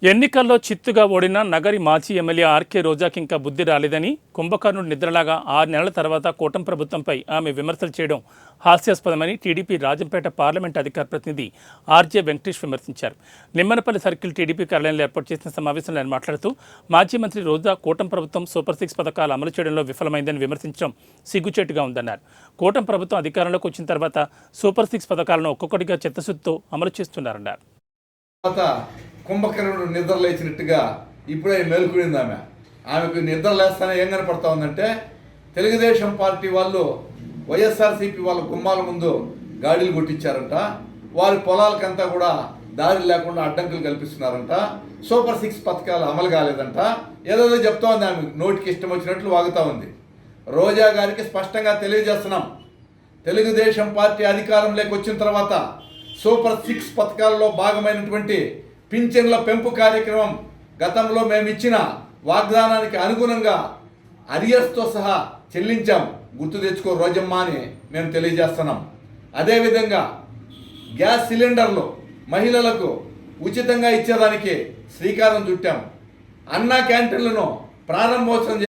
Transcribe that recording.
ఎన్నికల్లో చిత్తుగా ఓడిన నగరి మాజీ ఎమ్మెల్యే ఆర్కే రోజాకి ఇంకా బుద్ధి రాలేదని కుంభకర్ణుడు నిద్రలాగా 6 నెలల తర్వాత కూటమి ప్రభుత్వంపై ఆమె విమర్శలు చేయడం హాస్యాస్పదమని టీడీపీ రాజంపేట పార్లమెంట్ అధికార ప్రతినిధి ఆర్జే వెంకటేష్ విమర్శించారు. నిమ్మనపల్లి సర్కిల్ టీడీపీ కార్యాలయంలో ఏర్పాటు చేసిన సమావేశంలో ఆయన మాట్లాడుతూ మాజీ మంత్రి రోజా కూటమి ప్రభుత్వం సూపర్ 6 పథకాలు అమలు చేయడంలో విఫలమైందని విమర్శించడం సిగ్గుచేటుగా ఉందన్నారు. కూటమి ప్రభుత్వం అధికారంలోకి వచ్చిన తర్వాత సూపర్ 6 పథకాలను ఒక్కొక్కటిగా చిత్తశుద్ధితో అమలు చేస్తున్నారన్నారు. కుంభకర్ణుడు నిద్ర లేచినట్టుగా ఇప్పుడే మేలుకునింది ఆమెకు నిద్ర లేస్తానే ఏం కనపడతా ఉందంటే తెలుగుదేశం పార్టీ వాళ్ళు వైఎస్ఆర్సీపీ వాళ్ళ గుమ్మాల ముందు గాడీలు కొట్టించారంట, వారి పొలాలకంతా కూడా దారి లేకుండా అడ్డంకులు కల్పిస్తున్నారంట, సూపర్ 6 పథకాలు అమలు కాలేదంట, ఏదో చెప్తా ఉంది. ఆమె నోటికి ఇష్టం వచ్చినట్లు వాగుతూ ఉంది. రోజా గారికి స్పష్టంగా తెలియజేస్తున్నాం, తెలుగుదేశం పార్టీ అధికారంలోకి వచ్చిన తర్వాత సూపర్ 6 పథకాల్లో భాగమైనటువంటి పింఛన్ల పెంపు కార్యక్రమం గతంలో మేము ఇచ్చిన వాగ్దానానికి అనుగుణంగా అరియర్స్తో సహా చెల్లించాం, గుర్తు తెచ్చుకో రోజమ్మ అని మేము తెలియజేస్తున్నాం. అదేవిధంగా గ్యాస్ సిలిండర్లు మహిళలకు ఉచితంగా ఇచ్చేదానికి శ్రీకారం చుట్టాం. అన్నా క్యాంటీన్లను ప్రారంభోత్సవం